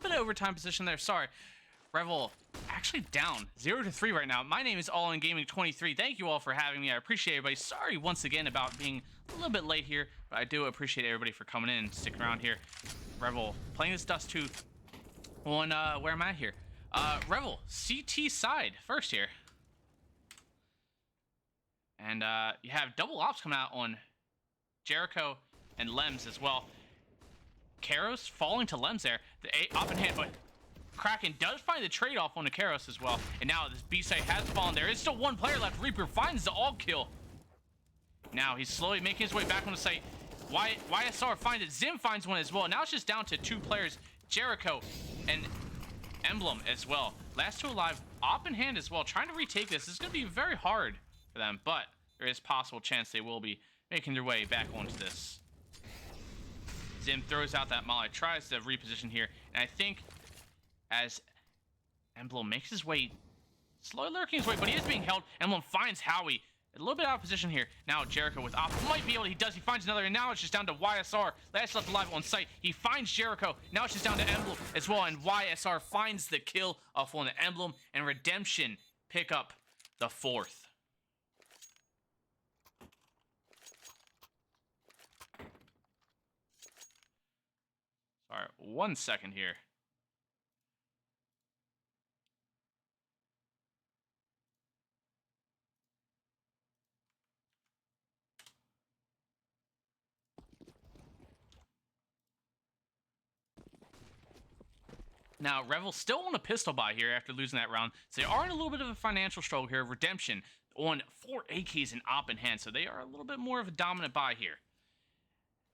bit of overtime position there. Sorry. Revel actually down 0-3 right now. My name is All In Gaming 23. Thank you all for having me. I appreciate everybody. Sorry once again about being a little bit late here, but I do appreciate everybody for coming in and sticking around here. Revel playing this Dust Tooth on where am I here? Revel CT side first here. And you have double ops coming out on Jericho and Lems as well. Karos falling to Lems there. The op in hand, but Kraken does find the trade-off on the Karos as well. And now this B-site has fallen. There is still one player left. Reaper finds the all kill. Now he's slowly making his way back on the site. YSR finds it. Zim finds one as well. Now it's just down to 2 players. Jericho and Emblem as well. Last 2 alive. Op in hand as well. Trying to retake this. This is going to be very hard for them, but there is possible chance they will be making their way back onto this. Zim throws out that molly. Tries to reposition here. And I think as Emblem makes his way, slowly lurking his way, but he is being held. Emblem finds Howie. A little bit out of position here. Now Jericho with op might be able to, he does, he finds another, and now it's just down to YSR. Last left alive on site. He finds Jericho. Now it's just down to Emblem as well, and YSR finds the kill off on the Emblem, and Redemption pick up the 4th. Sorry, 1 second here. Now, Revel still on a pistol buy here after losing that round. So they are in a little bit of a financial struggle here. Redemption on 4 AKs and op in hand. So they are a little bit more of a dominant buy here.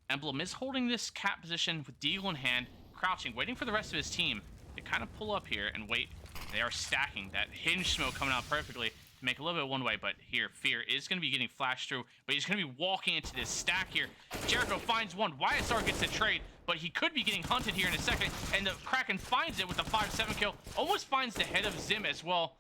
Emblem is holding this cap position with Deagle in hand, crouching, waiting for the rest of his team to kind of pull up here and wait. They are stacking. That hinge smoke coming out perfectly to make a little bit of one way, but here, Fear is going to be getting flashed through, but he's going to be walking into this stack here. Jericho finds one. YSR gets the trade, but he could be getting hunted here in a second, and the Kraken finds it with the 5-7 kill. Almost finds the head of Zim as well.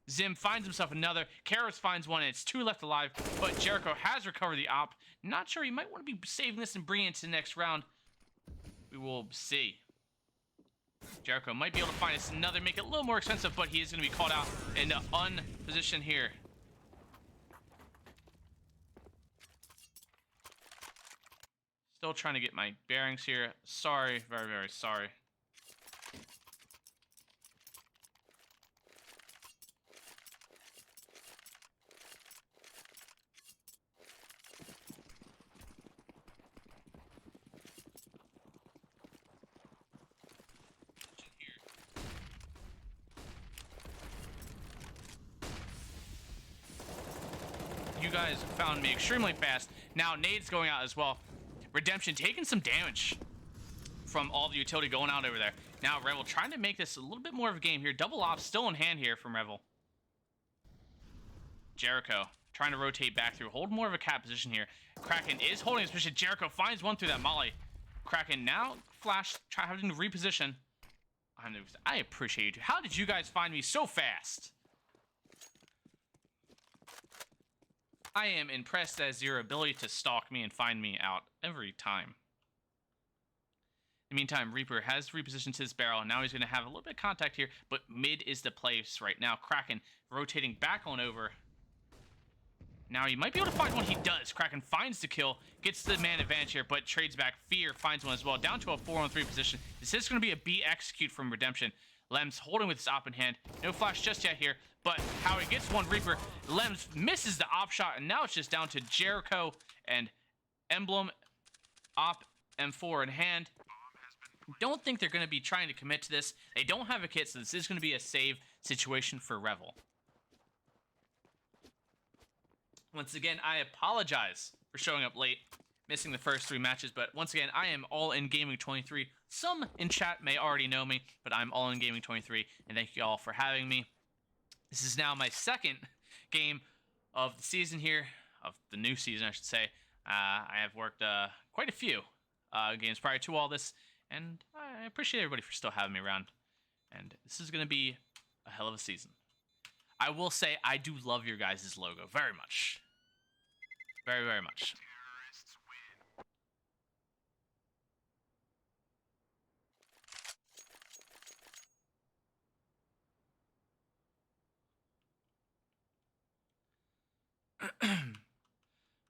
Zim finds himself another. Karos finds one, and it's 2 left alive, but Jericho has recovered the op. Not sure, he might want to be saving this and bringing it to the next round. We will see. Jericho might be able to find us another, make it a little more expensive, but he is going to be called out in the unposition here. Still trying to get my bearings here. Sorry, very, very sorry. You guys found me extremely fast. Now Nade's going out as well. Redemption taking some damage from all the utility going out over there. Now Revel trying to make this a little bit more of a game here. Double ops still in hand here from Revel. Jericho trying to rotate back through. Hold more of a cap position here. Kraken is holding his position. Jericho finds one through that molly. Kraken now flash, having to reposition. I appreciate you too. How did you guys find me so fast? I am impressed as your ability to stalk me and find me out every time. In the meantime, Reaper has repositioned his barrel, and now he's going to have a little bit of contact here, but mid is the place right now. Kraken rotating back on over. Now he might be able to find one. He does. Kraken finds the kill, gets the man advantage here, but trades back. Fear finds one as well, down to a 4-on-3 position. This is going to be a B execute from Redemption. Lems holding with his op in hand. No flash just yet here, but Howie gets one Reaper. Lems misses the op shot, and now it's just down to Jericho and Emblem. Op M4 in hand. Don't think they're going to be trying to commit to this. They don't have a kit, so this is going to be a save situation for Revel. Once again, I apologize for showing up late, missing the first 3 matches, but once again, I am All In Gaming 23. Some in chat may already know me, but I'm All In Gaming 23, and thank you all for having me. This is now my 2nd game of the season here, of the new season, I should say. I have worked quite a few games prior to all this, and I appreciate everybody for still having me around. And this is going to be a hell of a season. I will say I do love your guys' logo very much. Very, very much.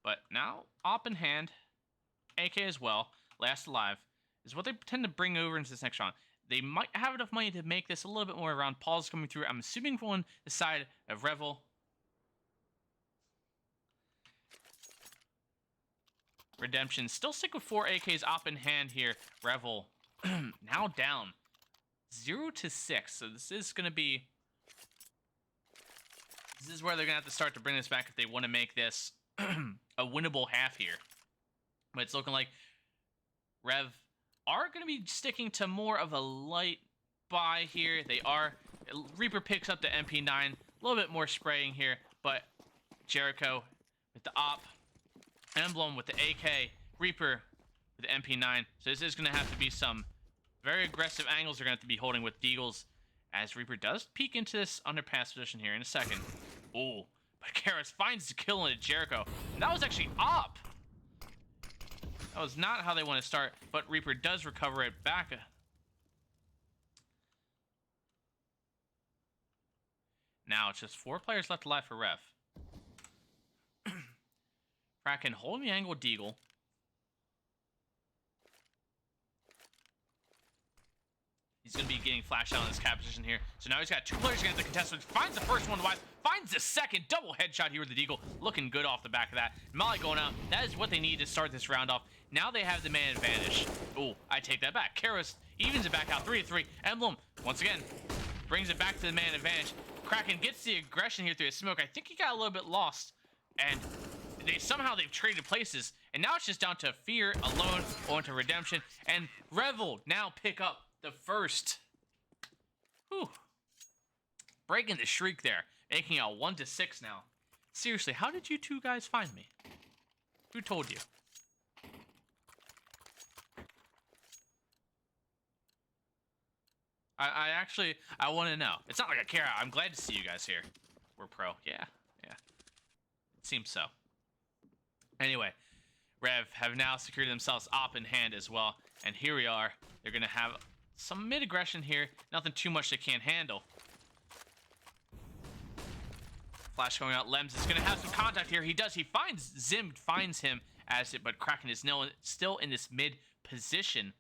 But now, op in hand, AK as well, last alive, is what they tend to bring over into this next round. They might have enough money to make this a little bit more around. Paul's coming through. I'm assuming on the side of Revel. Redemption still stick with 4 AKs op in hand here. Revel now down 0-6. So this is going to be... This is where they're going to have to start to bring this back if they want to make this a winnable half here. But it's looking like Rev are going to be sticking to more of a light buy here. They are. Reaper picks up the MP9. A little bit more spraying here. But Jericho with the op. Emblem with the AK. Reaper with the MP9. So this is going to have to be some very aggressive angles they're going to have to be holding with Deagles. As Reaper does peek into this underpass position here in a second. Ooh. But Karis finds the kill into Jericho. And that was actually op. That was not how they want to start, but Reaper does recover it back. Now it's just 4 players left alive for Rev. Kraken holding the angle Deagle. He's going to be getting flashed out in this cap position here. So now he's got 2 players against the contestant. Finds the first one wide. Finds the second. Double headshot here with the Deagle. Looking good off the back of that. Molly going out. That is what they need to start this round off. Now they have the man advantage. Oh, I take that back. Karis evens it back out. 3-3. Emblem, once again, brings it back to the man advantage. Kraken gets the aggression here through the smoke. I think he got a little bit lost. And they've traded places. And now it's just down to Fear alone onto Redemption. And Revel now pick up the first. Whew. Breaking the streak there. Making it 1-6 now. Seriously, how did you 2 guys find me? Who told you? I want to know. It's not like I care. I'm glad to see you guys here. We're pro. Yeah. It seems so. Anyway, Rev have now secured themselves op in hand as well. And here we are. They're going to have some mid-aggression here. Nothing too much they can't handle. Flash going out. Lems is going to have some contact here. He does. He finds Zim, finds him as it, but Kraken is still in this mid position.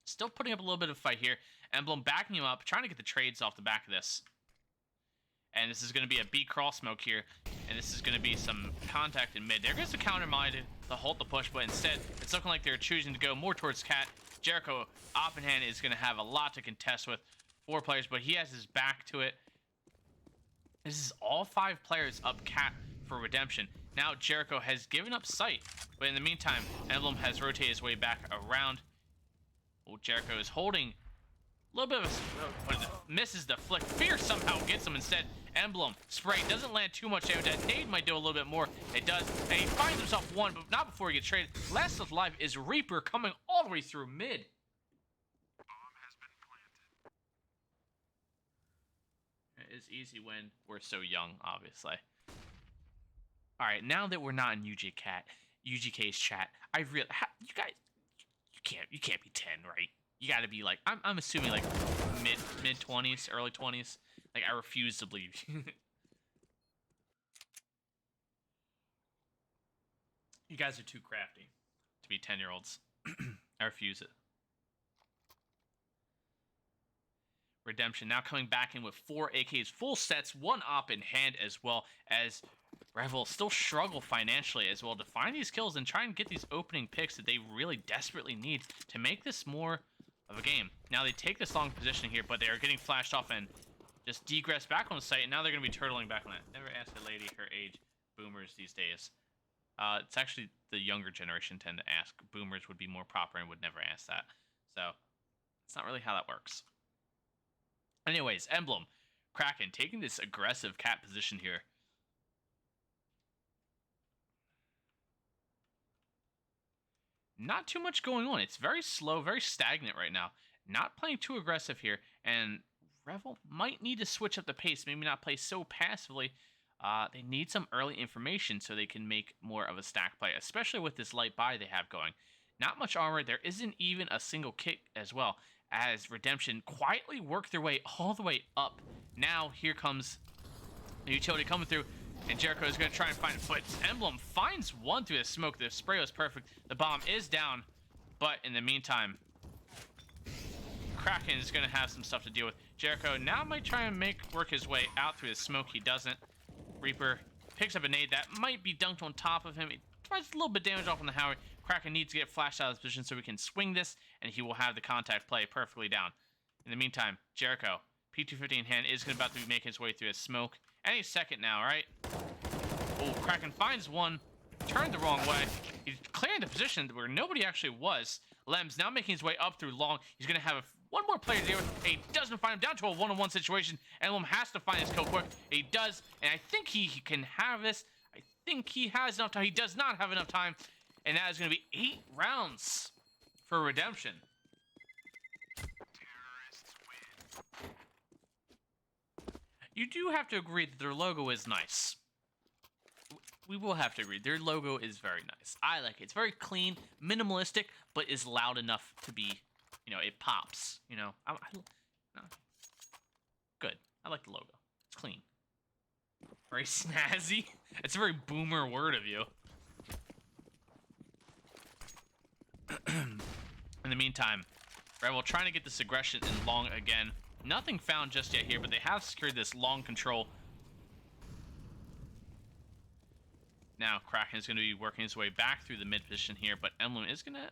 Still putting up a little bit of fight here. Emblem backing him up, trying to get the trades off the back of this. And this is going to be a B cross smoke here. And this is going to be some contact in mid. There goes the counter minded to halt the push, but instead, it's looking like they're choosing to go more towards Cat. Jericho, op in hand, is going to have a lot to contest with 4 players, but he has his back to it. This is all 5 players up Cat for Redemption. Now Jericho has given up sight, but in the meantime, Emblem has rotated his way back around. Oh, Jericho is holding a little bit of a... misses the flick. Fear somehow gets him instead. Emblem spray doesn't land too much damage. That nade might do a little bit more. It does, and he finds himself 1, but not before he gets traded. Last of life is Reaper coming all the way through mid. It is easy when we're so young, obviously. All right, now that we're not in UGK's chat, I really, you guys, you can't be 10, right? You got to be like, I'm assuming like mid 20s, early 20s. Like, I refuse to believe you. You guys are too crafty to be 10-year-olds. I refuse it. Redemption now coming back in with 4 AKs, full sets, 1 op in hand as well, as Revel still struggle financially as well to find these kills and try and get these opening picks that they really desperately need to make this more of a game. Now they take this long position here, but they are getting flashed off and just degress back on the site, and now they're going to be turtling back on that. Never ask a lady her age. Boomers these days. It's actually the younger generation tend to ask. Boomers would be more proper and would never ask that. So it's not really how that works. Anyways, Emblem, Kraken taking this aggressive Cat position here. Not too much going on. It's very slow, very stagnant right now. Not playing too aggressive here, and Revel might need to switch up the pace, maybe not play so passively. They need some early information so they can make more of a stack play, especially with this light buy they have going. Not much armor. There isn't even a single kick as well, as Redemption quietly work their way all the way up. Now here comes the utility coming through. And Jericho is going to try and find it, but Emblem finds one through the smoke. The spray was perfect. The bomb is down, but in the meantime, Kraken is going to have some stuff to deal with. Jericho now might try and work his way out through the smoke. He doesn't. Reaper picks up a nade that might be dunked on top of him. It provides a little bit of damage off on the Howie. Kraken needs to get flashed out of this position so we can swing this, and he will have the contact play perfectly down. In the meantime, Jericho, P250 in hand, is about to be making his way through his smoke. Any second now, right? Oh, Kraken finds one, turned the wrong way. He's clearing the position where nobody actually was. Lems now making his way up through long. He's going to have one more player to deal with. He doesn't find him, down to a one-on-one situation. And Lem has to find his kill quick. He does, and I think he can have this. I think he has enough time. He does not have enough time. And that is going to be 8 rounds for redemption. You do have to agree that their logo is nice. We will have to agree. Their logo is very nice. I like it. It's very clean, minimalistic, but is loud enough to be, you know, it pops. You know, good. I like the logo. It's clean. Very snazzy. It's a very boomer word of you. In the meantime, Revel trying to get this aggression in long again. Nothing found just yet here, but they have secured this long control. Now, Kraken is going to be working his way back through the mid position here, but Emblem is going to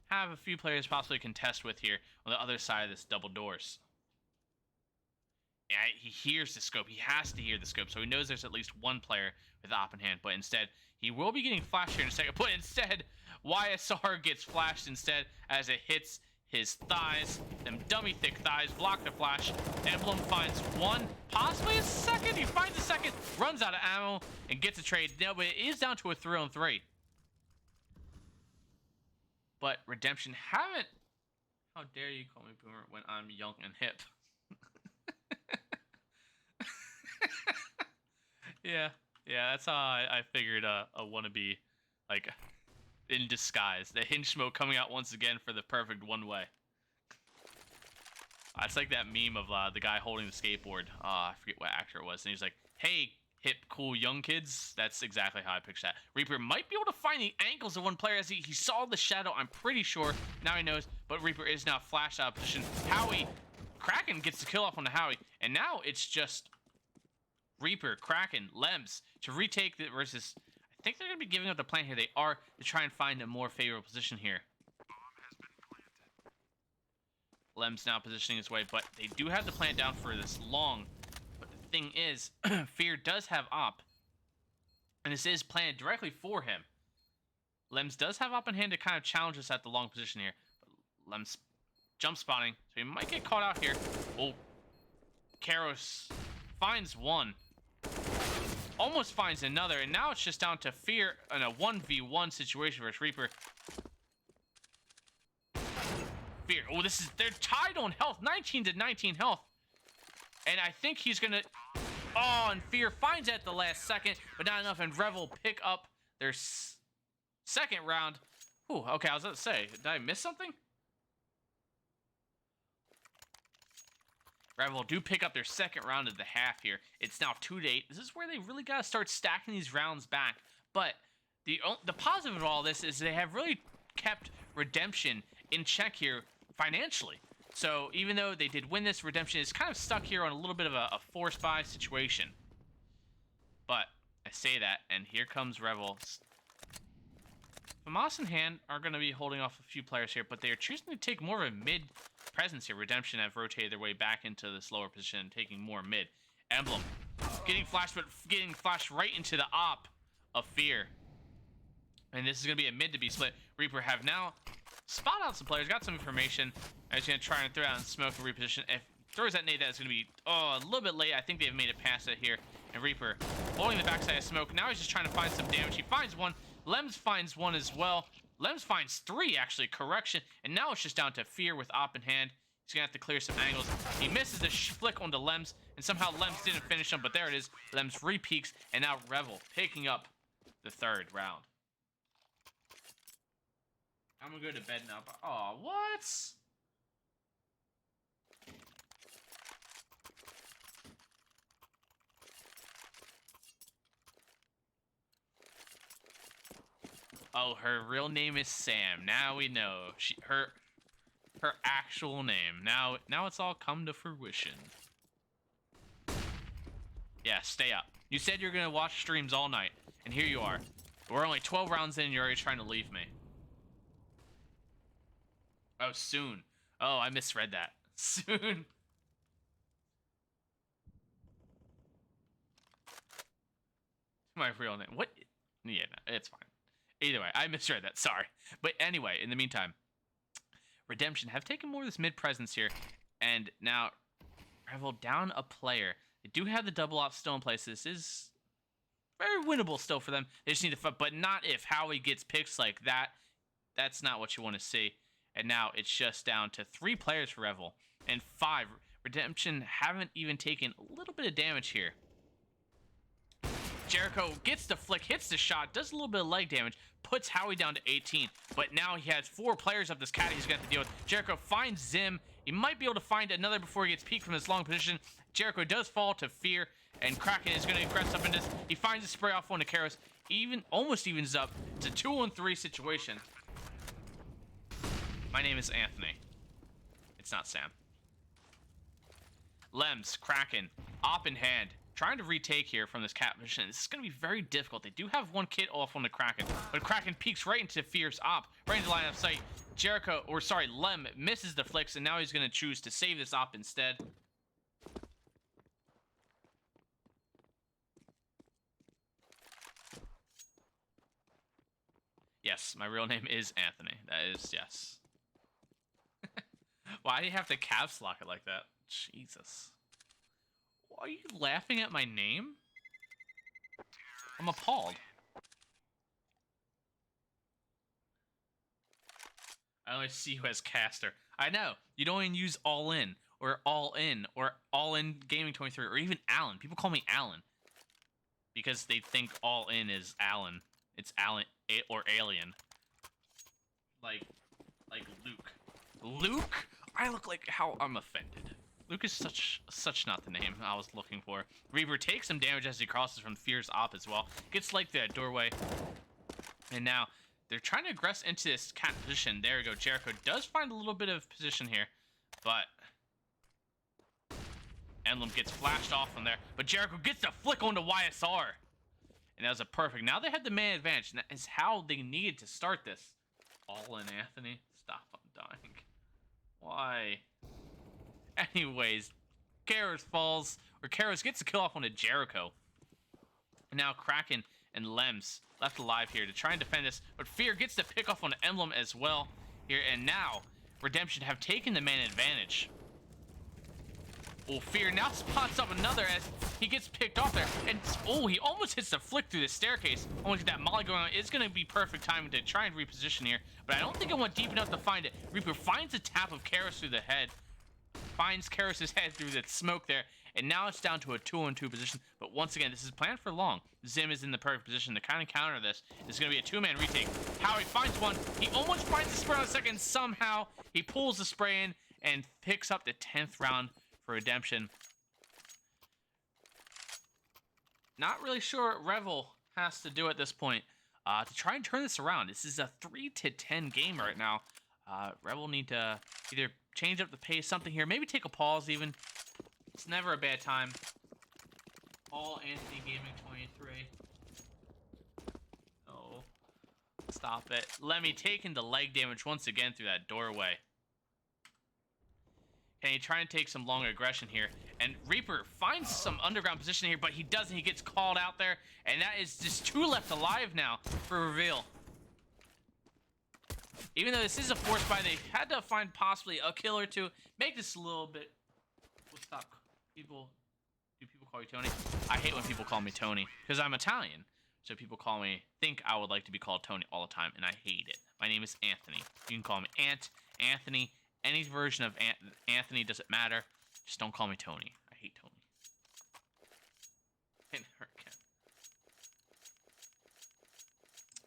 have a few players possibly contest with here on the other side of this double doors. Yeah, he hears the scope. He has to hear the scope, so he knows there's at least one player with op in hand, but instead, he will be getting flashed here in a second, but instead, YSR gets flashed instead as it hits his thighs. Them dummy thick thighs block the flash. Emblem finds one, possibly a second. He finds a second, runs out of ammo, and gets a trade. No, but it is down to a 3-on-3. But Redemption haven't... How dare you call me boomer when I'm young and hip? Yeah, that's how I figured a wannabe, like, in disguise. The hinge smoke coming out once again for the perfect one-way. It's like that meme of the guy holding the skateboard. I forget what actor it was. And he's like, hey, hip, cool, young kids. That's exactly how I picture that. Reaper might be able to find the ankles of one player as he saw the shadow, I'm pretty sure. Now he knows, but Reaper is now flashed out of position. Howie, Kraken gets the kill off on the Howie. And now it's just Reaper, Kraken, Lems to retake the versus... I think they're going to be giving up the plan here. They are to try and find a more favorable position here. Lem's now positioning his way, but they do have the plan down for this long. But the thing is, Fear does have op. And this is planned directly for him. Lems does have op in hand to kind of challenge us at the long position here. But Lems jump spotting, so he might get caught out here. Oh, Karos finds one. Almost finds another, and now it's just down to Fear in a 1v1 situation versus Reaper. Fear. Oh, they're tied on health. 19 to 19 health. And I think he's gonna... Oh, and Fear finds it at the last second, but not enough, and Revel pick up their second round. Ooh, okay, I was about to say, did I miss something? Revel do pick up their second round of the half here. It's now 2-8. This is where they really got to start stacking these rounds back. But the positive of all this is they have really kept Redemption in check here financially. So even though they did win this, Redemption is kind of stuck here on a little bit of a force buy situation. But I say that, and here comes Revel. Famas in hand are going to be holding off a few players here, but they are choosing to take more of a mid presence here. Redemption have rotated their way back into this lower position, taking more mid. Emblem getting flashed, but getting flashed right into the op of Fear. And this is going to be a mid to be split. Reaper have now spot out some players, got some information. And he's going to try and throw out and smoke and reposition. If throws that nade, that's going to be a little bit late. I think they've made it past it here. And Reaper holding the backside of smoke. Now he's just trying to find some damage. He finds one. Lems finds one as well. Lems finds 3, actually, correction. And now it's just down to Fear with op in hand. He's going to have to clear some angles. He misses the flick onto Lems, and somehow Lems didn't finish him, but there it is. Lems re-peaks, and now Revel picking up the third round. I'm going to go to bed now. Oh, what? Oh, her real name is Sam. Now we know. Her actual name. Now it's all come to fruition. Yeah, stay up. You said you're gonna watch streams all night, and here you are. We're only 12 rounds in, and you're already trying to leave me. Oh, soon. Oh, I misread that. Soon. My real name. What? Yeah, no, it's fine. Either way, I misread that. Sorry. But anyway, in the meantime, Redemption have taken more of this mid-presence here, and now Revel down a player. They do have the double op still in place. This is very winnable still for them. They just need to fight, but not if Howie gets picks like that. That's not what you want to see. And now it's just down to 3 players for Revel, and 5. Redemption haven't even taken a little bit of damage here. Jericho gets the flick, hits the shot, does a little bit of leg damage, puts Howie down to 18. But now he has 4 players up this cat he's got to deal with. Jericho finds Zim. He might be able to find another before he gets peeked from this long position. Jericho does fall to Fear, and Kraken is going to aggress up into this. He finds a spray off one to Karos. Almost evens up. It's a 2-on-3 situation. My name is Anthony. It's not Sam. Lems, Kraken, op in hand. Trying to retake here from this cat position. This is going to be very difficult. They do have 1 kit off on the Kraken, but Kraken peeks right into Fear's op, right into line of sight. Lem misses the flicks, and now he's going to choose to save this op instead. Yes, my real name is Anthony. That is, yes. Why do you have to caps lock it like that? Jesus. Are you laughing at my name? I'm appalled. I only see you as caster. I know. You don't even use all in All In Gaming 23 or even Alan. People call me Alan because they think All In is Alan. It's Alan or Alien. Like Luke. Luke? I look like how I'm offended. Luke is such not the name I was looking for. Reaper takes some damage as he crosses from Fear's op as well. Gets like the doorway. And now they're trying to aggress into this cat position. There we go. Jericho does find a little bit of position here. But Emblem gets flashed off from there. But Jericho gets the flick onto YSR. And that was a perfect. Now they have the man advantage. And that is how they needed to start this. All in, Anthony. Stop, I'm dying. Why? Anyways, Karos gets the kill off onto Jericho. And now Kraken and Lems left alive here to try and defend this. But Fear gets the pick off on Emblem as well here. And now Redemption have taken the man advantage. Oh, Fear now spots up another as he gets picked off there. And, oh, he almost hits the flick through the staircase. Only that molly going on. It's going to be perfect timing to try and reposition here. But I don't think it went deep enough to find it. Reaper finds a tap of Karos through the head. Finds Karos' head through the smoke there. And now it's down to a 2-on-2 position. But once again, this is planned for long. Zim is in the perfect position to kind of counter this. It's going to be a 2-man retake. Howie finds one. He almost finds the spray on the second. Somehow, he pulls the spray in and picks up the 10th round for Redemption. Not really sure what Revel has to do at this point to try and turn this around. This is a 3-10 game right now. Revel need to either change up the pace, something here. Maybe take a pause even. It's never a bad time. All Anthony Gaming 23. Oh, stop it. Lemmy taking the leg damage once again through that doorway. Can he try and take some long aggression here? And Reaper finds some underground position here, but he doesn't. He gets called out there, and that is just 2 left alive now for Reveal. Even though this is a force buy, they had to find possibly a kill or 2. Make this a little bit... We'll stop. Do people call you Tony? I hate when people call me Tony, because I'm Italian. So people think I would like to be called Tony all the time, and I hate it. My name is Anthony. You can call me Anthony. Any version of Anthony doesn't matter. Just don't call me Tony. I hate Tony. And Hurricane.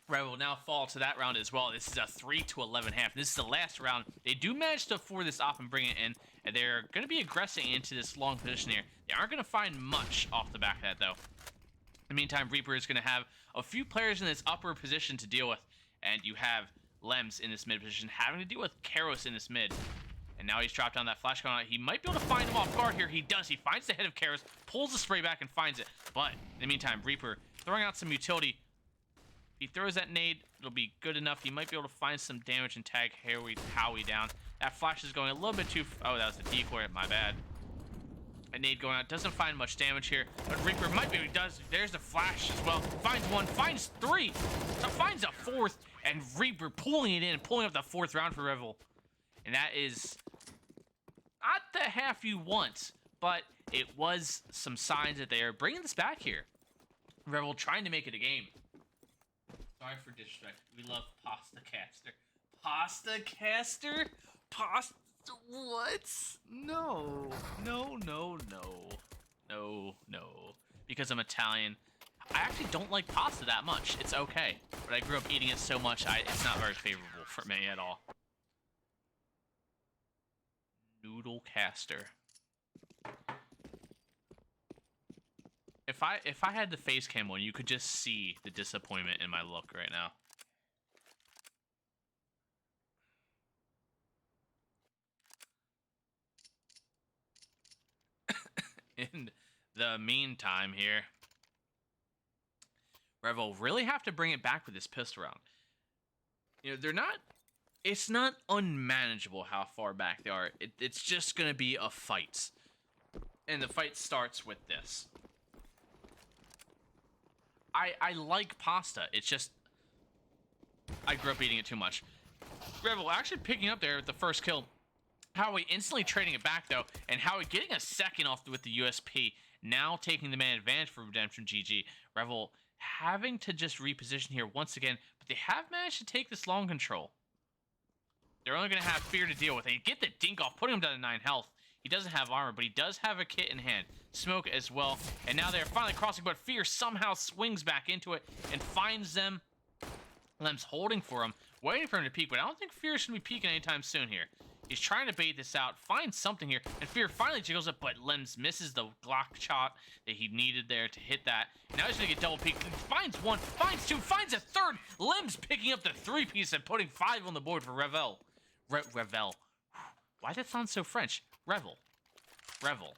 Revel will now fall to that round as well. This is a 3-11 half. This is the last round. They do manage to for this off and bring it in. And they're going to be aggressing into this long position here. They aren't going to find much off the back of that, though. In the meantime, Reaper is going to have a few players in this upper position to deal with. and you have Lems in this mid position, having to deal with Karos in this mid. And now he's dropped down that flash going on. He might be able to find him off guard here. He does. He finds the head of Karos, pulls the spray back, and finds it. But in the meantime, Reaper throwing out some utility. If he throws that nade, it'll be good enough. He might be able to find some damage and tag Howie down. That flash is going a little bit too... Oh, that was the decoy. My bad. A nade going out. Doesn't find much damage here. But Reaper might be able to... Does. There's the flash as well. Finds one. Finds three. So finds a fourth. And Reaper pulling it in. Pulling up the fourth round for Revel. And that is... not the half you want, but it was some signs that they are bringing this back here. Revel trying to make it a game. Sorry for disrespect. We love Pasta Caster. Pasta Caster? Pasta what? No. No, no, no. No, no. Because I'm Italian. I actually don't like pasta that much. It's okay. But I grew up eating it so much, it's not very favorable for me at all. Noodle Caster. If I had the face cam on, you could just see the disappointment in my look right now. In the meantime here, Revel really have to bring it back with this pistol round. You know, they're not... It's not unmanageable how far back they are. It's just going to be a fight. And the fight starts with this. I like pasta. It's just... I grew up eating it too much. Revel actually picking up there with the first kill. Howie instantly trading it back, though. And Howie getting a second off with the USP. Now taking the man advantage for Redemption GG. Revel having to just reposition here once again. But they have managed to take this long control. They're only going to have Fear to deal with. And get the dink off, putting him down to 9 health. He doesn't have armor, but he does have a kit in hand. Smoke as well. And now they're finally crossing, but Fear somehow swings back into it and finds them. Lem's holding for him, waiting for him to peek, but I don't think Fear should be peeking anytime soon here. He's trying to bait this out, finds something here, and Fear finally jiggles it, but Lems misses the Glock shot that he needed there to hit that. Now he's going to get double peek. Finds one, finds two, finds a third. Lems picking up the 3-piece and putting 5 on the board for Revel. Revel. Why that sound so French? Revel. Revel.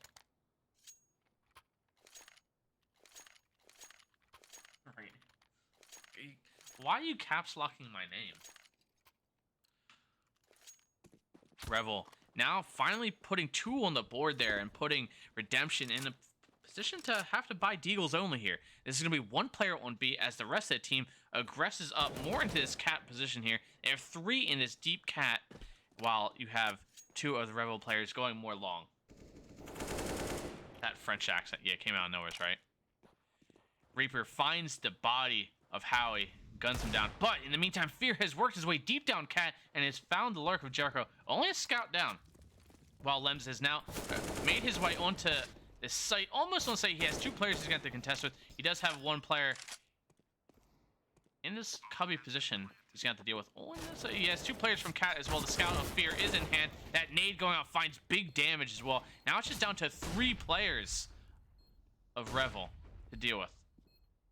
Right. Why are you caps locking my name? Revel. Now finally putting 2 on the board there and putting Redemption in a position to have to buy Deagles only here. This is going to be 1 player on B as the rest of the team aggresses up more into this cat position here. They have 3 in this deep cat while you have 2 of the Revel players going more long. That French accent, yeah, came out of nowhere, right? Reaper finds the body of Howie, guns him down, but in the meantime, Fear has worked his way deep down cat and has found the lurk of Jericho. Only a scout down, while Lems has now made his way onto this site. Almost want to say he has 2 players he's got to contest with. He does have 1 player in this cubby position he's going to have to deal with. So he has 2 players from Cat as well. The scout of Fear is in hand. That nade going out finds big damage as well. Now it's just down to 3 players of Revel to deal with.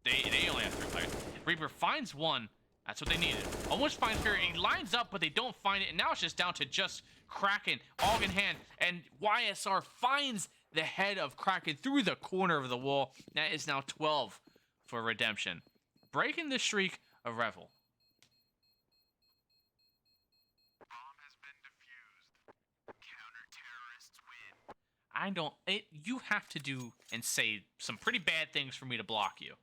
They only have 3 players. Reaper finds 1. That's what they needed. Almost finds Fear. He lines up, but they don't find it. And now it's just down to just Kraken, AUG in hand. And YSR finds the head of Kraken through the corner of the wall. That is now 12 for Redemption. Breaking the streak of Revel. You have to do and say some pretty bad things for me to block you.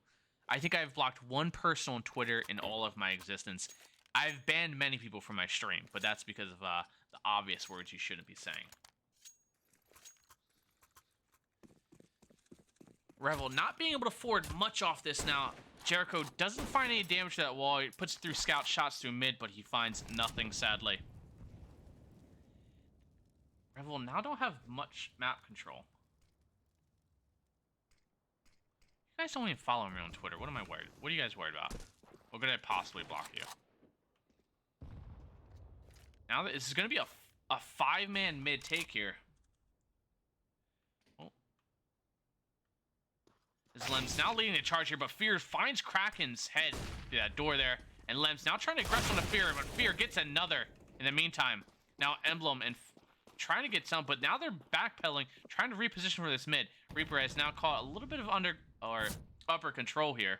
I think I've blocked 1 person on Twitter in all of my existence. I've banned many people from my stream, but that's because of the obvious words you shouldn't be saying. Revel not being able to forward much off this now. Jericho doesn't find any damage to that wall. He puts through scout shots through mid, but he finds nothing, sadly. Revel now don't have much map control. You guys don't even follow me on Twitter. What am I worried? What are you guys worried about? What could I possibly block you? Now this is going to be a 5-man mid take here. Oh. This Lem's now leading the charge here, but Fear finds Kraken's head through that door there. And Lem's now trying to aggress on the Fear, but Fear gets another in the meantime. Now Emblem and trying to get some, but now they're backpedaling, trying to reposition for this mid. Reaper has now caught a little bit of under or upper control here.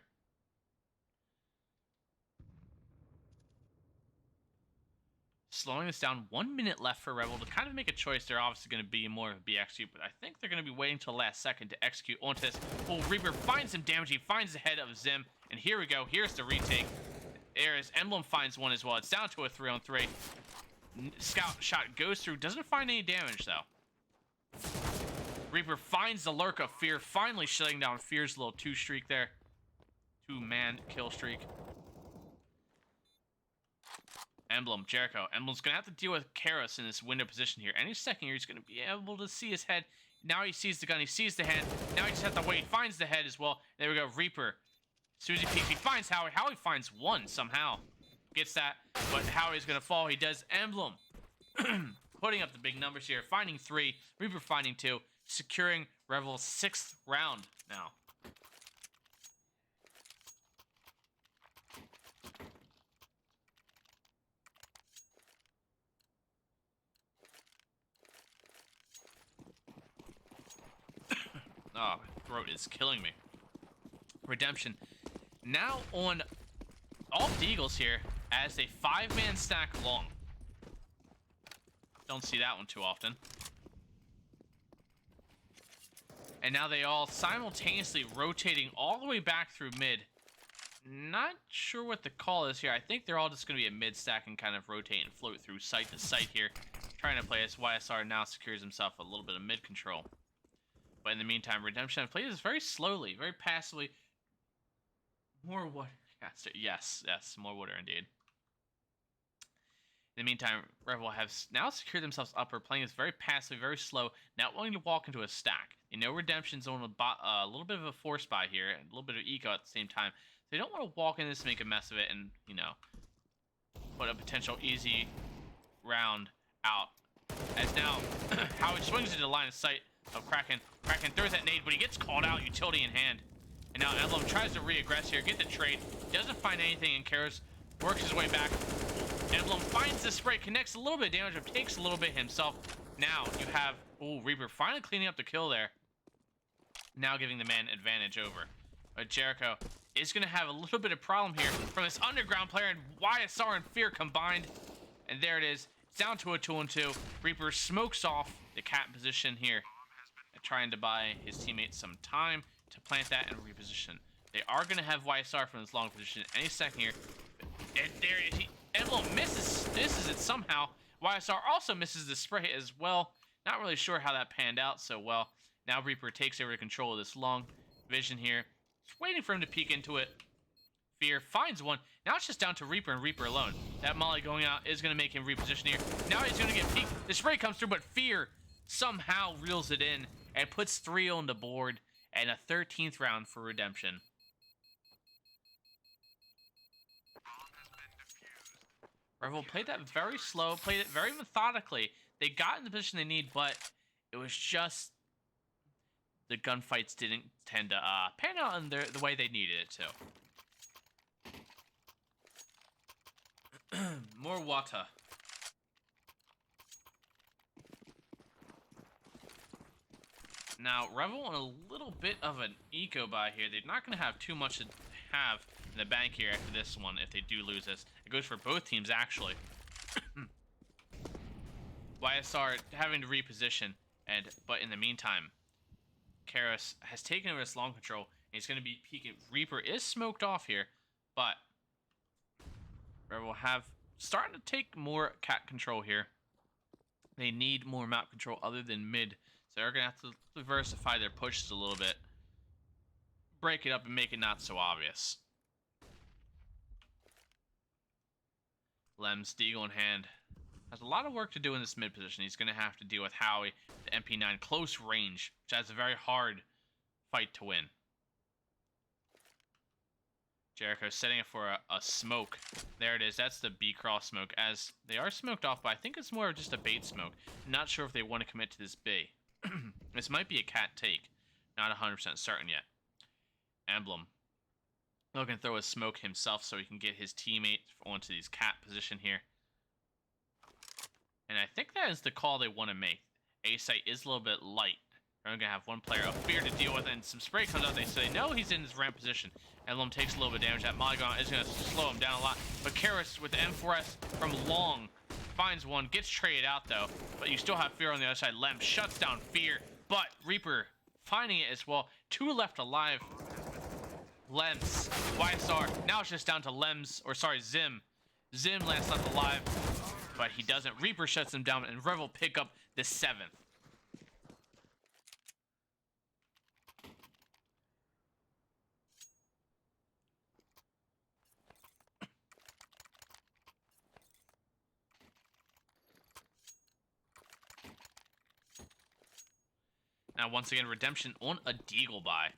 Slowing this down, 1 minute left for Revel to kind of make a choice. They're obviously going to be more of a BXU, but I think they're going to be waiting till the last second to execute onto this. Oh, Reaper finds some damage. He finds the head of Zim, and here we go. Here's the retake. There is Emblem finds one as well. It's down to a 3-on-3. Scout shot goes through, doesn't find any damage though. Reaper finds the lurk of Fear, finally shutting down Fear's little 2-streak there. 2-man kill streak. Emblem, Jericho. Emblem's going to have to deal with Karos in this window position here. Any second here, he's going to be able to see his head. Now he sees the gun, he sees the hand. Now he just has to wait. He finds the head as well. There we go, Reaper. As soon as he peeks, he finds Howie. Howie finds one somehow. Gets that, but Howie's going to fall. He does. Emblem putting up the big numbers here. Finding 3, Reaper finding 2. Securing Revel's 6th round now. Oh, my throat is killing me. Redemption. Now on all Deagles here as a 5-man stack long. Don't see that one too often. And now they all simultaneously rotating all the way back through mid. Not sure what the call is here. I think they're all just going to be a mid stack and kind of rotate and float through site to site here. Trying to play as YSR now secures himself a little bit of mid control. But in the meantime, Redemption plays this very slowly, very passively. More water. Yes, more water indeed. In the meantime, Revel have now secured themselves upper, playing this very passively, very slow, not willing to walk into a stack. They know Redemption's on a little bit of a force buy here, and a little bit of eco at the same time. So they don't want to walk in this, make a mess of it, and, you know, put a potential easy round out. As now, Howard swings into the line of sight of Kraken. Kraken throws that nade, but he gets called out, utility in hand. And now Emblem tries to re-aggress here, get the trade. Doesn't find anything, and Karos works his way back. Emblem finds the spray, connects a little bit of damage, but takes a little bit himself. Now you have, Reaper finally cleaning up the kill there. Now giving the man advantage over. But Jericho is going to have a little bit of problem here from this underground player, and YSR and Fear combined. And there it is. It's down to a 2-on-2. Reaper smokes off the cat position here, trying to buy his teammates some time to plant that and reposition. They are going to have YSR from this long position any second here. And there it is. Emblem misses it somehow. YSR also misses the spray as well. Not really sure how that panned out so well. Now Reaper takes over control of this long vision here. Just waiting for him to peek into it. Fear finds one. Now it's just down to Reaper and Reaper alone. That molly going out is going to make him reposition here. Now he's going to get peeked. The spray comes through, but Fear somehow reels it in and puts 3 on the board and a 13th round for Redemption. Revel played that very slow, played it very methodically. They got in the position they need, but it was just the gunfights didn't tend to pan out in the way they needed it to. More water. Now, Revel on a little bit of an eco buy here. They're not going to have too much to have in the bank here after this one if they do lose this. It goes for both teams, actually. YSR having to reposition, but in the meantime, Karos has taken over this long control, and he's going to be peeking. Reaper is smoked off here, but Revel have starting to take more cat control here. They need more map control other than mid, so they're going to have to diversify their pushes a little bit. Break it up and make it not so obvious. Lem's Deagle in hand. Has a lot of work to do in this mid position. He's going to have to deal with Howie, the MP9, close range, which has a very hard fight to win. Jericho setting it for a smoke. There it is. That's the B-cross smoke, as they are smoked off, but I think it's more of just a bait smoke. I'm not sure if they want to commit to this B. This might be a cat take. Not 100% certain yet. Emblem. Looking to throw a smoke himself so he can get his teammate onto these cat position here. And I think that is the call they want to make. ESEA is a little bit light. They're going to have one player of fear to deal with, and some spray comes out. They say, no, he's in his ramp position. Emblem takes a little bit of damage. That Mollygon is going to slow him down a lot. But Karis with the M4S from long finds one, gets traded out though. But you still have fear on the other side. Lem shuts down fear, but Reaper finding it as well. 2 left alive. Lems, YSR, now it's just down to Zim. Zim last left alive, but he doesn't. Reaper shuts him down, and Revel pick up the 7th. Now, once again, Redemption on a Deagle buy.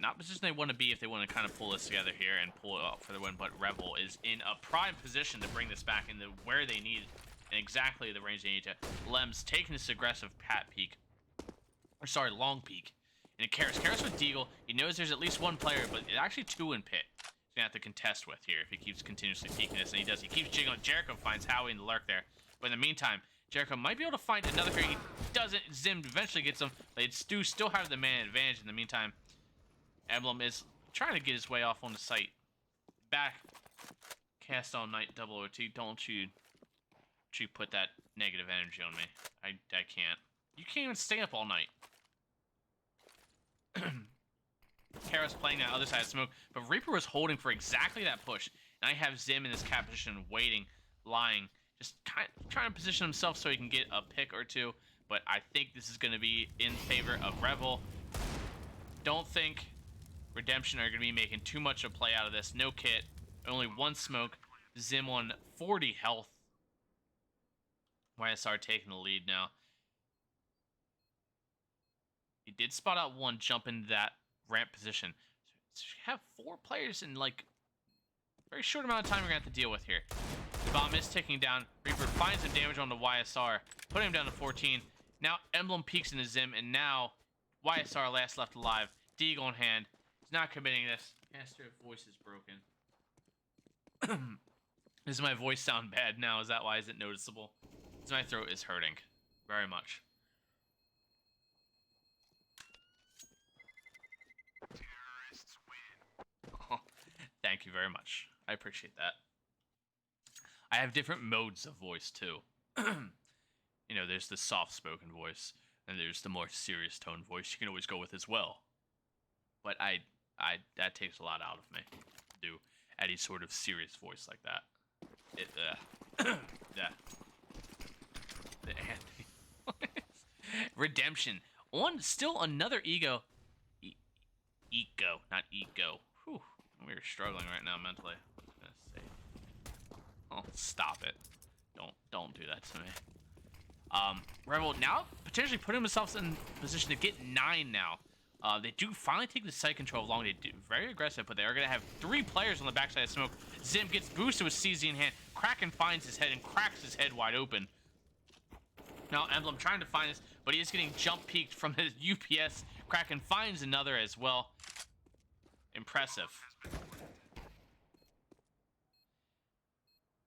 Not position they want to be if they want to kind of pull this together here and pull it out for the win, but Revel is in a prime position to bring this back into where they need it and exactly the range they need to. Lems taking this aggressive pat peek. Or sorry, long peek. And Karis with Deagle, he knows there's at least one player, but actually 2 in pit. He's going to have to contest with here if he keeps continuously peeking this, and he does. He keeps jiggling. Jericho finds Howie in the lurk there. But in the meantime, Jericho might be able to find another here. He doesn't. Zim eventually gets him, but it's still have the man advantage in the meantime. Emblem is trying to get his way off on the site. Back. Cast all night, double OT. Don't you put that negative energy on me. I can't. You can't even stay up all night. Kara's playing that other side of smoke, but Reaper was holding for exactly that push. And I have Zim in this cat position, waiting, lying, just trying to position himself so he can get a pick or 2. But I think this is going to be in favor of Revel. Don't think Redemption are going to be making too much of a play out of this. No kit, only 1 smoke. Zim on 40 health. YSR taking the lead now. He did spot out 1, jump into that ramp position. So you have 4 players in like very short amount of time we're going to have to deal with here. The bomb is ticking down. Reaper finds some damage on the YSR, putting him down to 14. Now Emblem peeks into Zim, and now YSR last left alive. Deagle in hand. He's not committing this. Caster's voice is broken. Does my voice sound bad now? Is that why is it noticeable? Because my throat is hurting very much. Terrorists win. Oh, thank you very much. I appreciate that. I have different modes of voice too. You know, there's the soft-spoken voice, and there's the more serious tone voice you can always go with as well. But that takes a lot out of me to do any sort of serious voice like that. Yeah. Redemption on still another ego. Eco, not ego. Whew. We're struggling right now mentally. Oh, stop it! Don't do that to me. Revel now potentially putting themselves in position to get 9 now. They do finally take the site control along. They do very aggressive, but they are going to have 3 players on the backside of smoke. Zim gets boosted with CZ in hand. Kraken finds his head and cracks his head wide open. Now Emblem trying to find this, but he is getting jump peeked from his UPS. Kraken finds another as well. Impressive.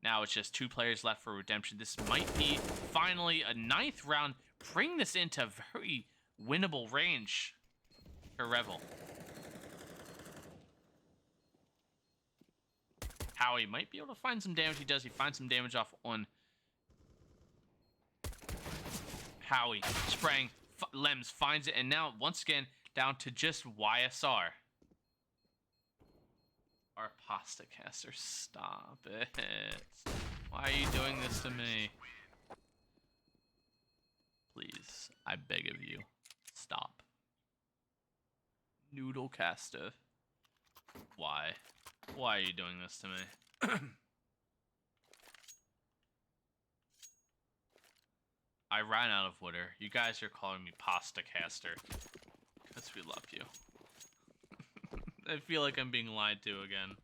Now it's just 2 players left for Redemption. This might be finally a 9th round. Bring this into very winnable range for Revel. Howie might be able to find some damage. He does. He finds some damage off on Howie. Spraying. Lems finds it. And now, once again, down to just YSR. Our pasta caster, stop it. Why are you doing this to me? Please, I beg of you, stop. Noodle caster. Why? Why are you doing this to me? I ran out of water. You guys are calling me pasta caster. Because we love you. I feel like I'm being lied to again.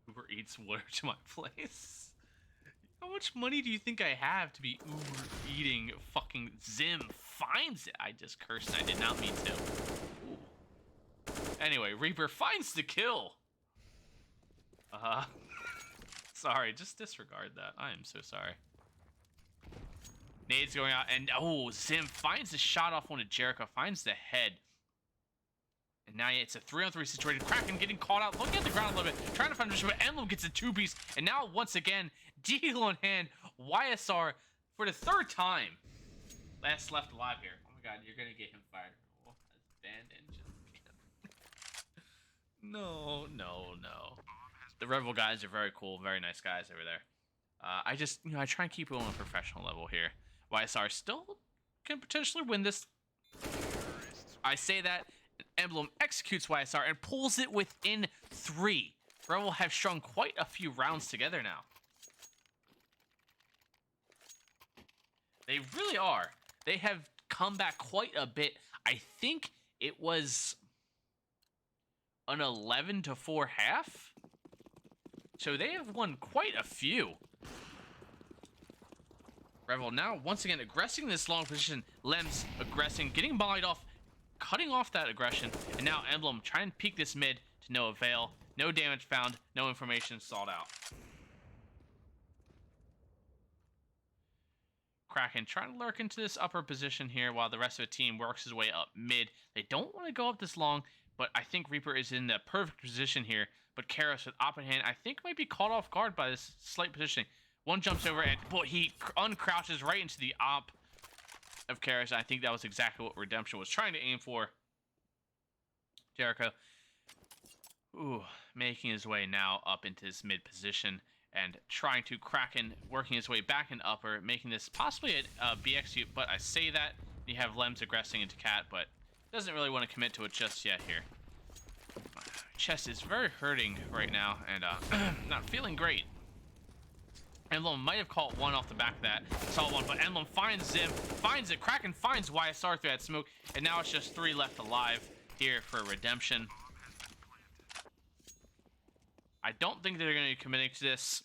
Uber Eats water to my place. How much money do you think I have to be Uber eating? Fucking Zim finds it. I just cursed. I did not mean to. Ooh. Anyway, Reaper finds the kill. Sorry, just disregard that. I am so sorry. Nade's going out, and oh, Zim finds the shot off one of Jericho, finds the head. And now it's a 3-on-3 situation. Kraken getting caught out, looking at the ground a little bit, trying to find a position, but Emblem gets a 2-piece. And now, once again, deal in hand, YSR for the 3rd time. Last left alive here. Oh my god, you're going to get him fired. Oh, that's banned engine. No. The Revel guys are very cool, very nice guys over there. I just, I try and keep it on a professional level here. YSR still can potentially win this. I say that. Emblem executes YSR and pulls it within 3. Revel have strung quite a few rounds together now. They really are. They have come back quite a bit. I think it was an 11-4 half. So they have won quite a few. Revel now once again aggressing this long position. Lems aggressing, getting mollied off, cutting off that aggression, and now Emblem trying to peek this mid to no avail. No damage found, no information sought out. Kraken trying to lurk into this upper position here while the rest of the team works his way up mid. They don't want to go up this long, but I think Reaper is in the perfect position here. But Karos with op in hand, I think might be caught off guard by this slight positioning. One jumps over and boy, he uncrouches right into the op of Karos. I think that was exactly what Redemption was trying to aim for. Jericho, making his way now up into this mid position and trying to Kraken, working his way back in upper, making this possibly a BXU. But I say that you have Lems aggressing into Cat, but doesn't really want to commit to it just yet here. My chest is very hurting right now and not feeling great. Emblem might have caught one off the back of that. Saw one, but Emblem finds Zim, finds it. Kraken finds YSR through that smoke, and now it's just 3 left alive here for Redemption. I don't think they're going to be committing to this.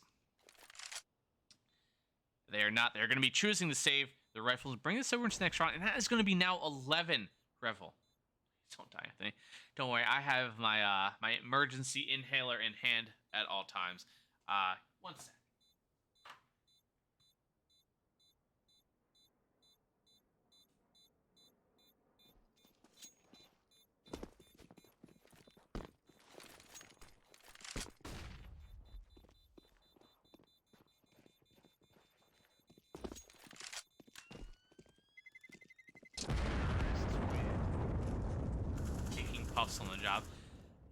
They are not. They're going to be choosing to save the rifles. Bring this over into the next round, and that is going to be now 11 Revel. Don't die, Anthony. Don't worry. I have my my emergency inhaler in hand at all times. One sec. Puffs on the job.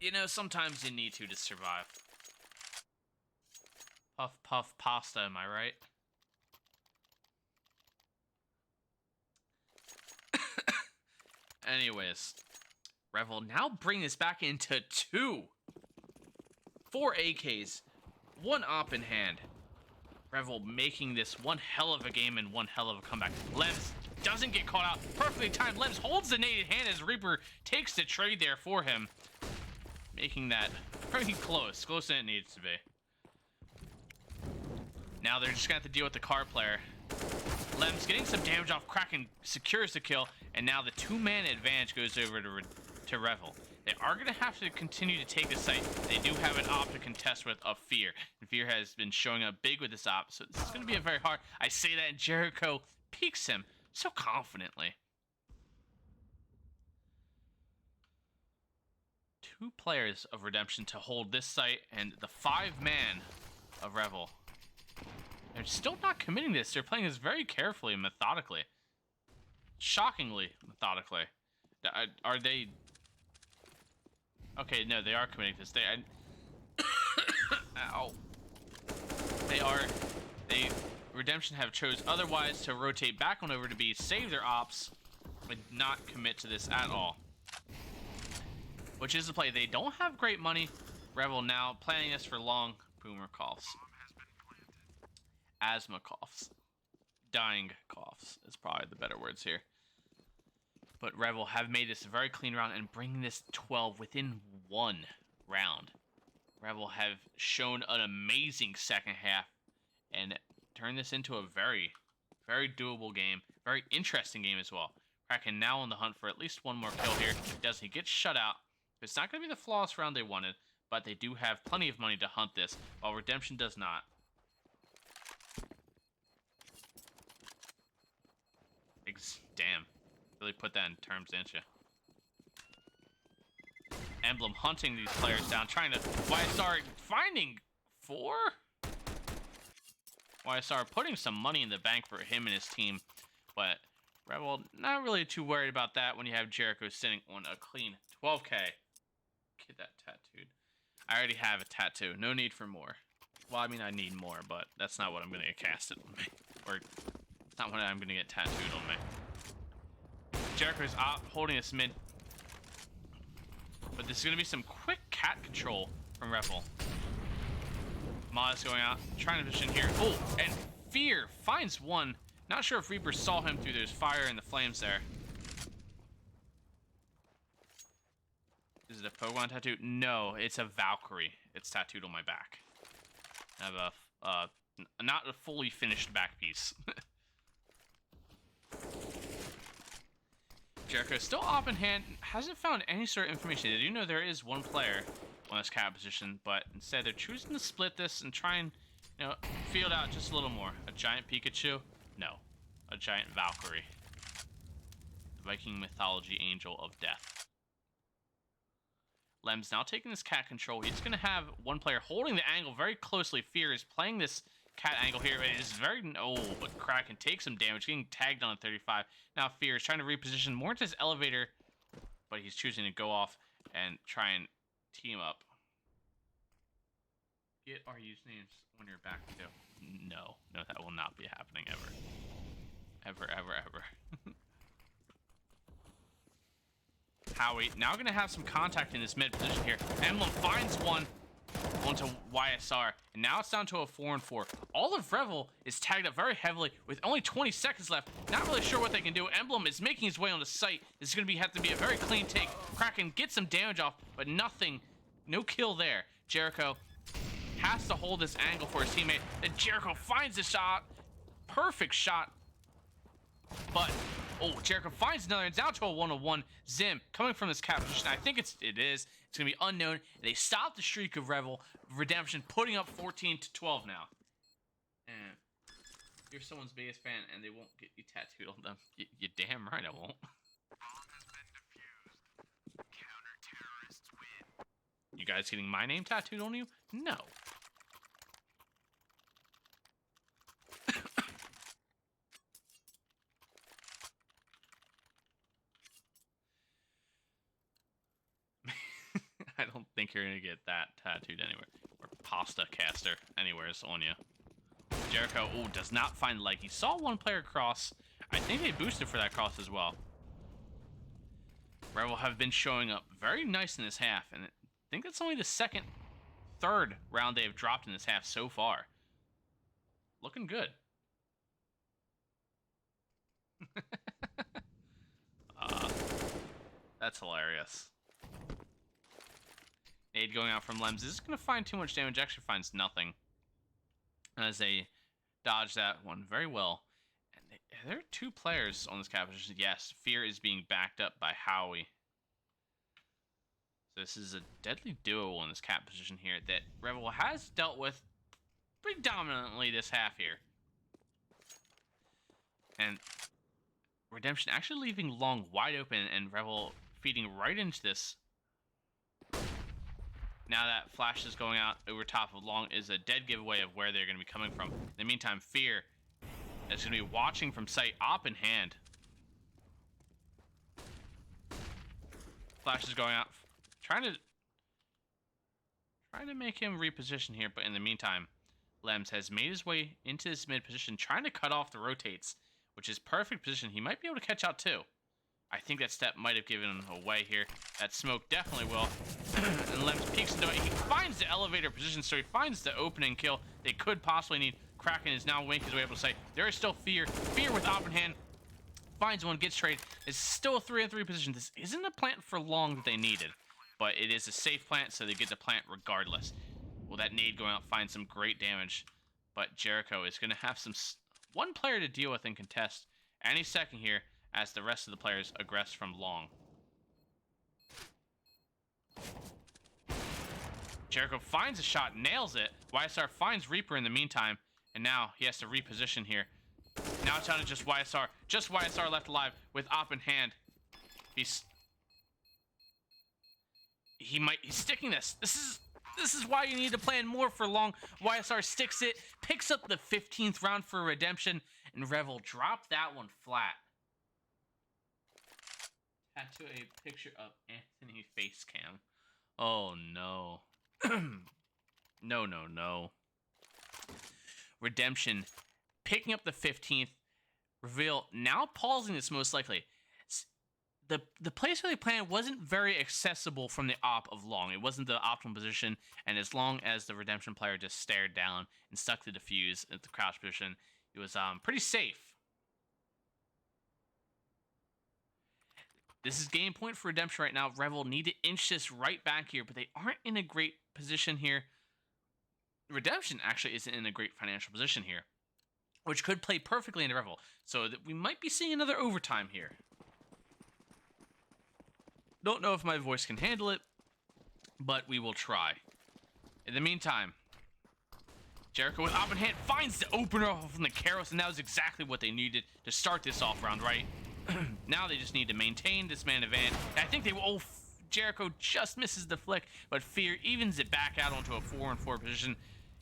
You know, sometimes you need to survive. Puff, puff, pasta, am I right? Anyways, Revel now bring this back into 2. 4 AKs, 1 op in hand. Revel making this one hell of a game and one hell of a comeback. Lems doesn't get caught out. Perfectly timed. Lems holds the nade in hand as Reaper takes the trade there for him. Making that pretty close. Closer than it needs to be. Now they're just going to have to deal with the car player. Lems getting some damage off. Kraken secures the kill. And now the 2-man advantage goes over to Revel. They are going to have to continue to take the site. They do have an op to contest with of Fear. And Fear has been showing up big with this op. So this is going to be a very hard. I say that and Jericho peeks him so confidently. 2 players of Redemption to hold this site and the 5-man of Revel. They're still not committing this. They're playing this very carefully and methodically. Shockingly methodically. Are they... Okay, no, they are committing this. Ow. Redemption have chose otherwise to rotate back on over to B, save their ops, but not commit to this at all. Which is the play. They don't have great money. Revel now planning this for long. Boomer coughs. Asthma coughs. Dying coughs is probably the better words here. But Revel have made this a very clean round and bringing this 12 within 1 round. Revel have shown an amazing second half and turn this into a very, very doable game. Very interesting game as well. Kraken now on the hunt for at least one more kill here. He gets shut out. It's not going to be the flawless round they wanted, but they do have plenty of money to hunt this, while Redemption does not. Damn. Really put that in terms, didn't you? Emblem hunting these players down, trying to... YSR finding 4? YSR putting some money in the bank for him and his team, but Revel not really too worried about that when you have Jericho sitting on a clean 12K. Get that tattooed. I already have a tattoo. No need for more. Well, I mean, I need more, but that's not what I'm going to get casted on me. Or, it's not what I'm going to get tattooed on me. Jericho's holding this mid. But this is going to be some quick cat control from Revel. Ma's going out, trying to position here. Oh, and Fear finds one. Not sure if Reaper saw him through those fire and the flames there. Is it a Pokemon tattoo? No, it's a Valkyrie. It's tattooed on my back. I have a not a fully finished back piece. Jericho still up in hand, hasn't found any sort of information. They do know there is one player on this cat position, but instead they're choosing to split this and try and, you know, field out just a little more. A giant Pikachu? No. A giant Valkyrie. The Viking mythology angel of death. Lem's now taking this cat control. He's going to have one player holding the angle very closely. Fear is playing this cat angle here. It is very... Oh, but Kraken takes some damage, getting tagged on a 35. Now Fear is trying to reposition more into his elevator, but he's choosing to go off and try and team up. Get our usernames when you're back to... No, that will not be happening ever. Ever. Howie now going to have some contact in this mid position here. Emblem finds one onto YSR, and now it's down to a 4-4. All of Revel is tagged up very heavily with only 20 seconds left. Not really sure what they can do. Emblem is making his way on the site. This is going to have to be a very clean take. Kraken gets some damage off, but nothing. No kill there. Jericho has to hold this angle for his teammate. And Jericho finds the shot. Perfect shot. But, oh, Jericho finds another. It's down to a 1-1. Zim coming from this cap position. I think it is. It's going to be unknown. They stop the streak of Revel. Redemption putting up 14-12 now. And you're someone's biggest fan and they won't get you tattooed on them. You're damn right I won't. You guys getting my name tattooed on you? No. I don't think you're gonna get that tattooed anywhere. Or pasta caster anywhere's on you. Jericho, oh, does not find leg. He saw one player cross. I think they boosted for that cross as well. Revel have been showing up very nice in this half, and I think that's only the third round they have dropped in this half so far. Looking good. That's hilarious. Nade going out from Lems. This is going to find too much damage. Actually finds nothing. As they dodge that one very well. And there are two players on this cap position. Yes, Fear is being backed up by Howie. So this is a deadly duo in this cap position here that Revel has dealt with predominantly this half here. And Redemption actually leaving long wide open and Revel feeding right into this. Now that Flash is going out over top of Long is a dead giveaway of where they're going to be coming from. In the meantime, Fear is going to be watching from sight, op in hand. Flash is going out, trying to make him reposition here, but in the meantime, Lems has made his way into this mid position, trying to cut off the rotates, which is perfect position. He might be able to catch out too. I think that step might have given him away here. That smoke definitely will. And Lems peeks into it. He finds the elevator position, so he finds the opening kill they could possibly need. Kraken is now winking his way able to say, there is still Fear. Fear with op in hand. Finds one, gets trade. It's still a 3-on-3 position. This isn't a plant for Long that they needed, but it is a safe plant, so they get the plant regardless. Well, that nade going out finds some great damage. But Jericho is going to have one player to deal with and contest any second here as the rest of the players aggress from long. Jericho finds a shot, nails it. YSR finds Reaper in the meantime, and now he has to reposition here. Now it's down to just YSR. Just YSR left alive with op in hand. He's sticking this. This is why you need to plan more for long. YSR sticks it, picks up the 15th round for redemption, and Revel dropped that one flat. Tattoo a picture of Anthony face cam. Oh no. No. Redemption picking up the 15th. Reveal now pausing this most likely. The place where they planned wasn't very accessible from the op of long. It wasn't the optimal position, and as long as the redemption player just stared down and stuck the defuse at the crouch position, it was pretty safe. This is game point for redemption right now. Revel need to inch this right back here, but they aren't in a great position here. Redemption actually isn't in a great financial position here, which could play perfectly into Revel. So that we might be seeing another overtime here. Don't know if my voice can handle it, but we will try. In the meantime, Jericho with op in hand finds the opener from the Karos, and that was exactly what they needed to start this off round, right? Now they just need to maintain this man advantage. I think they will. Oh, Jericho just misses the flick, but Fear evens it back out onto a 4-on-4 position.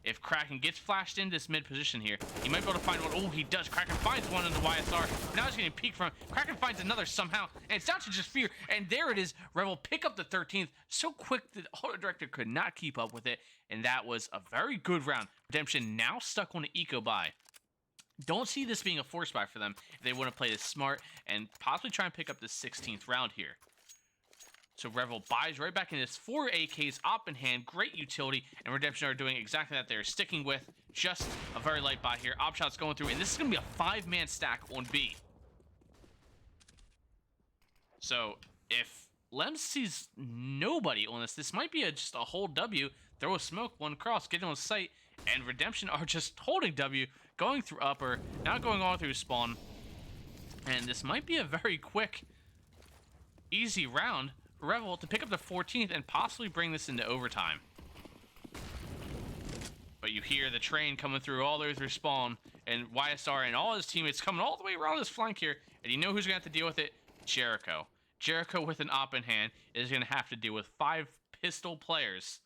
If Kraken gets flashed in this mid position here, he might be able to find one. Oh, he does. Kraken finds one in the YSR. But now he's getting peeked from. Kraken finds another somehow, and it's down to just Fear. And there it is. Revel pick up the 13th so quick that Auto Director could not keep up with it, and that was a very good round. Redemption now stuck on an eco buy. Don't see this being a force buy for them if they want to play this smart and possibly try and pick up the 16th round here. So Revel buys right back in this 4 AKs op in hand, great utility, and Redemption are doing exactly that. They're sticking with just a very light buy here. Op shots going through, and this is going to be a 5-man stack on B. So if Lems sees nobody on this might be just a whole W. Throw a smoke, one cross, get on sight, and Redemption are just holding W, going through upper, now going all through spawn. And this might be a very quick, easy round for Revel to pick up the 14th and possibly bring this into overtime. But you hear the train coming through all the way through spawn, and YSR and all his teammates coming all the way around this flank here, and you know who's going to have to deal with it? Jericho. Jericho with an op in hand is going to have to deal with 5 pistol players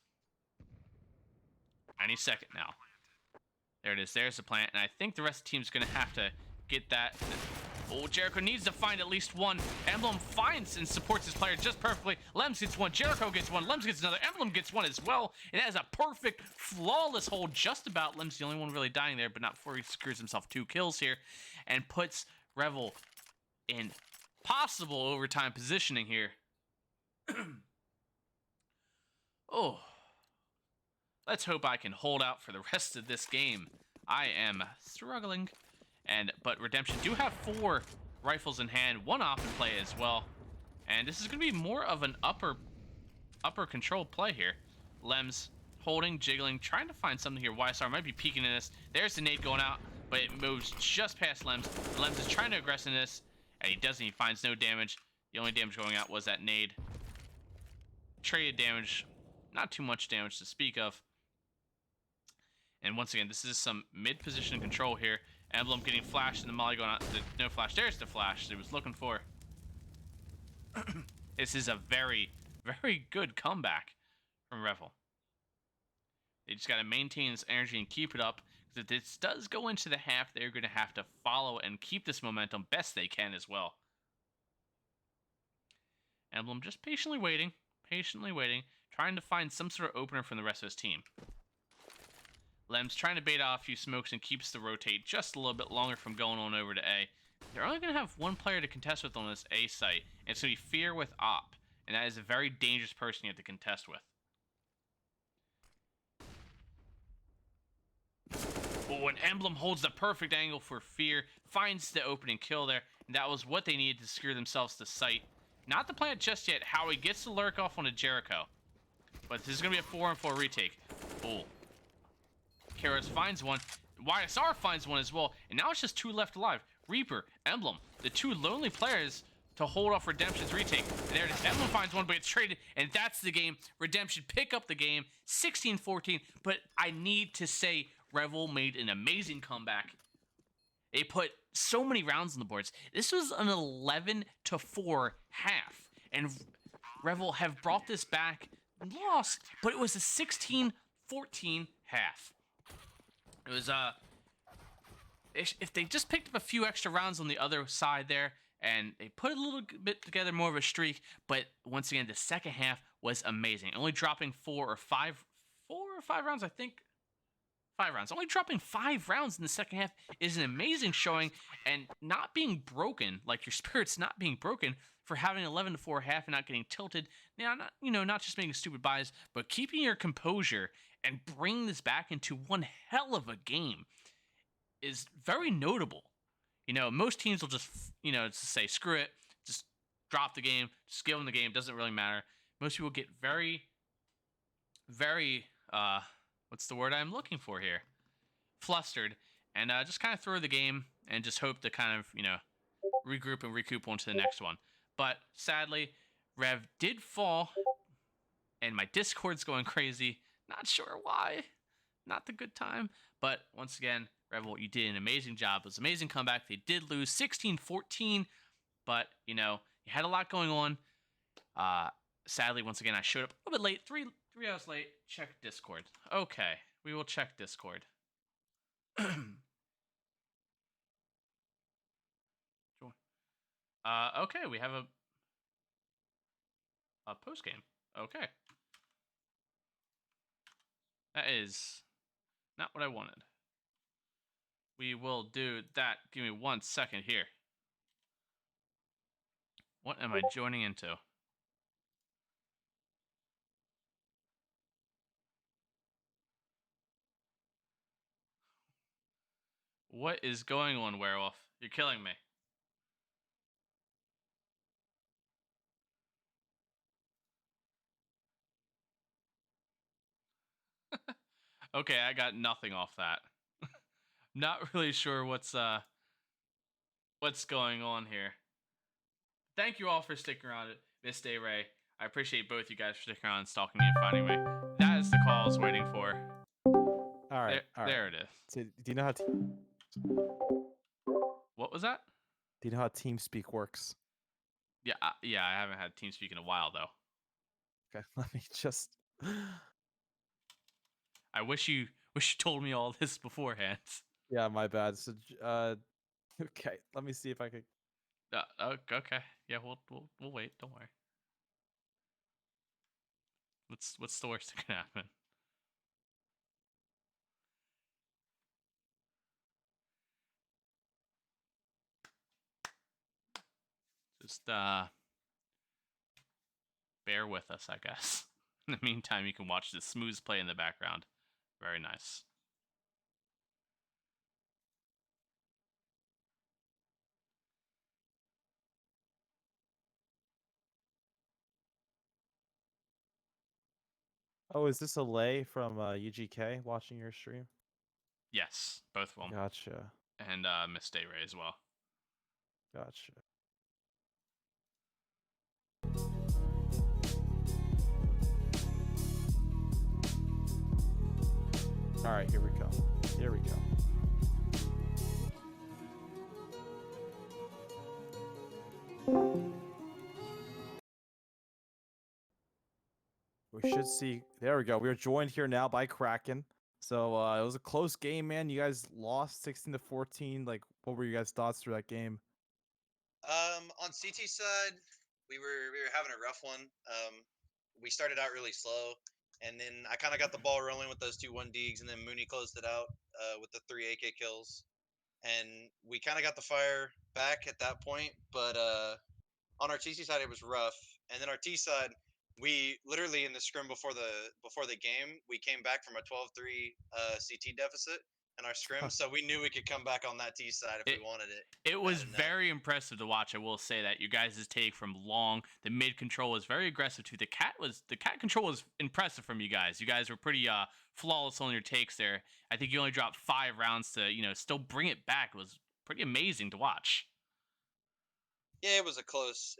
any second now. There it is. There's the plant, and I think the rest of the team's going to have to get that. Oh, Jericho needs to find at least one. Emblem finds and supports his player just perfectly. Lems gets one. Jericho gets one. Lems gets another. Emblem gets one as well. And that is a perfect, flawless hold just about. Lems the only one really dying there, but not before he secures himself 2 kills here and puts Revel in possible overtime positioning here. Oh. Let's hope I can hold out for the rest of this game. I am struggling. But Redemption do have 4 rifles in hand, 1 op in play as well. And this is going to be more of an upper control play here. Lems holding, jiggling, trying to find something here. YSR might be peeking in this. There's the nade going out, but it moves just past Lems. Lems is trying to aggress in this, and he doesn't. He finds no damage. The only damage going out was that nade. Traded damage, not too much damage to speak of. And once again, this is some mid-position control here. Emblem getting flashed and the molly going out. No flash. There's the flash that he was looking for. This is a very, very good comeback from Revel. They just got to maintain this energy and keep it up. Because if this does go into the half, they're going to have to follow and keep this momentum best they can as well. Emblem just patiently waiting, trying to find some sort of opener from the rest of his team. Lems trying to bait off a few smokes and keeps the rotate just a little bit longer from going on over to A. They're only going to have 1 player to contest with on this A site, and it's going to be Fear with Op, and that is a very dangerous person you have to contest with. Oh, and Emblem holds the perfect angle for Fear, finds the opening kill there, and that was what they needed to secure themselves to site. Not the plant just yet. Howie gets the lurk off on a Jericho, but this is going to be a 4-on-4 retake. Oh. Karos finds one. YSR finds one as well, and now it's just 2 left alive. Reaper, Emblem, the 2 lonely players to hold off Redemption's retake. And there it is. Emblem finds one, but it's traded, and that's the game. Redemption pick up the game, 16-14. But I need to say, Revel made an amazing comeback. They put so many rounds on the boards. This was an 11-4 half, and Revel have brought this back, lost, but it was a 16-14 half. It was if they just picked up a few extra rounds on the other side there, and they put a little bit together, more of a streak. But once again, the second half was amazing. Only dropping 4 or 5 rounds, I think. 5 rounds. Only dropping 5 rounds in the second half is an amazing showing, and not being broken, like your spirits not being broken for having 11-4 half and not getting tilted. Now, not just making stupid buys, but keeping your composure and bringing this back into one hell of a game is very notable. Most teams will just, just say, screw it, just drop the game, just give them the game, doesn't really matter. Most people get very, very, what's the word I'm looking for here? Flustered, and just kind of throw the game and just hope to kind of, regroup and recoup onto the next one. But sadly, Rev did fall, and my Discord's going crazy. Not sure why. Not the good time. But once again, Revel, you did an amazing job. It was an amazing comeback. They did lose 16-14, but, you had a lot going on. Sadly, once again, I showed up a little bit late, three hours late. Check Discord. Okay, we will check Discord. Okay, we have a post game. Okay, that is not what I wanted. We will do that. Give me 1 second here. What am I joining into? What is going on, Werewolf? You're killing me. Okay, I got nothing off that. Not really sure what's going on here. Thank you all for sticking around, Miss Day Ray. I appreciate both you guys for sticking around and stalking me and finding me. That is the call I was waiting for. All right. There it is. So, do you know how? What was that? Do you know how TeamSpeak works? Yeah, I haven't had TeamSpeak in a while though. Okay, let me just. I wish you told me all this beforehand. Yeah, my bad. So, okay, let me see if I could. Okay, yeah, we'll wait. Don't worry. What's the worst that can happen? Just bear with us, I guess. In the meantime, you can watch this smooth play in the background. Very nice. Oh, is this a lay from UGK watching your stream? Yes, both of them. Gotcha. And Miss Day Ray as well. Gotcha. All right, here we go. Here we go. We should see. There we go. We are joined here now by Kraken. So it was a close game, man. You guys lost 16-14. Like, what were you guys' thoughts through that game? On CT side, we were having a rough one. We started out really slow, and then I kind of got the ball rolling with those 2 1-digs, and then Mooney closed it out with the 3 AK kills, and we kind of got the fire back at that point. But on our TC side, it was rough, and then our T side, we literally in the scrim before the game, we came back from a 12-3 CT deficit, in our scrims, so we knew we could come back on that T side if we wanted it. It was enough. very impressive to watch. I will say that your guys' take from long, the mid control was very aggressive too. The cat control was impressive from you guys. You guys were pretty flawless on your takes there. I think you only dropped 5 rounds to still bring it back. It was pretty amazing to watch. Yeah, it was a close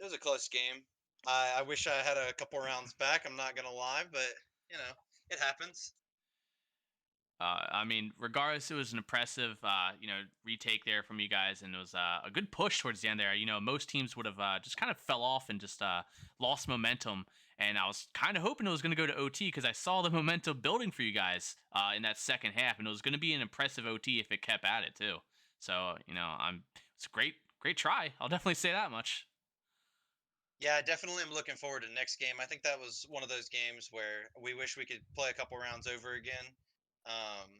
game. I wish I had a couple rounds back. I'm not gonna lie, but it happens. I mean, regardless, it was an impressive, retake there from you guys, and it was a good push towards the end there. Most teams would have just kind of fell off and just lost momentum. And I was kind of hoping it was going to go to OT because I saw the momentum building for you guys in that second half, and it was going to be an impressive OT if it kept at it too. So, it's a great try. I'll definitely say that much. Yeah, I definitely am looking forward to next game. I think that was one of those games where we wish we could play a couple rounds over again. Um,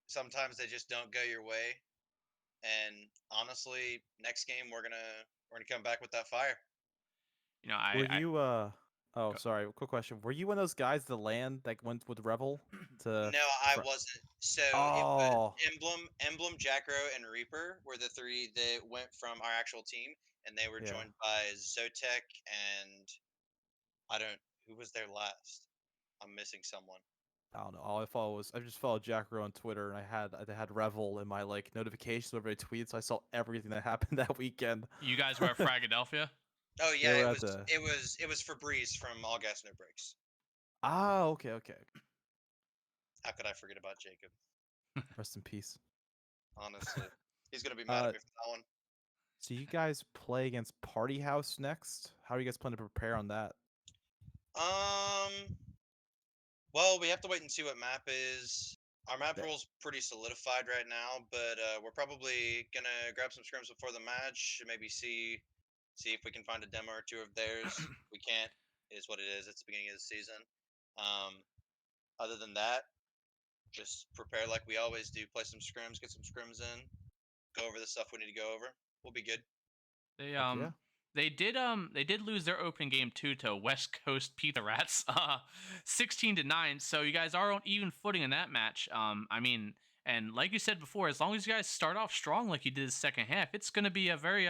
sometimes they just don't go your way. And honestly, next game we're gonna come back with that fire. I, Were I you Oh, go- sorry. Quick question. Were you one of those guys that land that went with Revel to? No, I wasn't. So it was Oh, Emblem, Jackrow, and Reaper were the three that went from our actual team, and they were yeah. joined by Zotek and I don't. Who was there last? I'm missing someone. I don't know. All I just followed Jack Rowe on Twitter, and I had Revel in my like notifications whenever I tweet, so I saw everything that happened that weekend. you guys were at Fragadelphia. Oh They yeah, were it at was the. it was it was Febreze from All Gas No Breaks. Ah, okay. How could I forget about Jacob? Rest in peace. Honestly, he's gonna be mad at me for that one. So you guys play against Party House next? How are you guys planning to prepare on that? Um, well, we have to wait and see what map is. Our map Yeah. role's pretty solidified right now, but we're probably gonna grab some scrims before the match. Maybe see if we can find a demo or two of theirs. We can't. It is what it is. It's the beginning of the season. Um, other than that, just prepare like we always do. Play some scrims, get some scrims in, go over the stuff we need to go over. We'll be good. They Heck yeah. they did lose their opening game too to West Coast Pizza Rats, 16-9. So you guys are on even footing in that match. I mean, and like you said before, as long as you guys start off strong like you did the second half, it's gonna be a very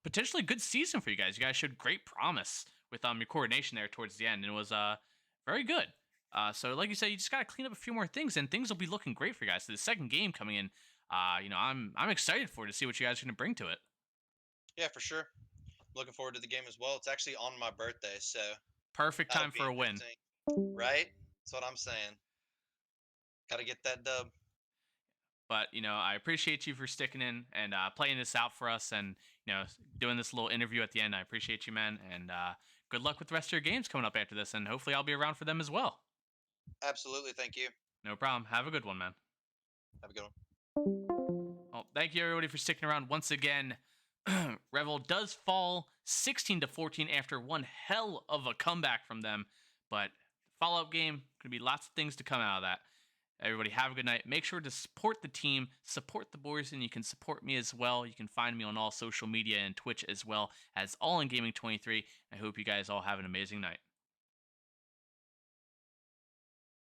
potentially good season for you guys. You guys showed great promise with your coordination there towards the end, and it was very good. So like you said, you just gotta clean up a few more things, and things will be looking great for you guys. So the second game coming in, I'm excited for it to see what you guys are gonna bring to it. Yeah, for sure. Looking forward to the game as well. It's actually on my birthday, so Perfect that'll time be for a win. interesting. Right? That's what I'm saying. Got to get that dub. But I appreciate you for sticking in and playing this out for us, and doing this little interview at the end. I appreciate you, man, and good luck with the rest of your games coming up after this, and hopefully I'll be around for them as well. Absolutely. Thank you. No problem. Have a good one, man. Have a good one. Well, thank you everybody for sticking around once again. Revel does fall 16-14 after one hell of a comeback from them, but follow-up game gonna be lots of things to come out of that. Everybody have a good night. Make sure to support the team, support the boys, and you can support me as well. You can find me on all social media and Twitch as well as All in Gaming 23. I hope you guys all have an amazing night.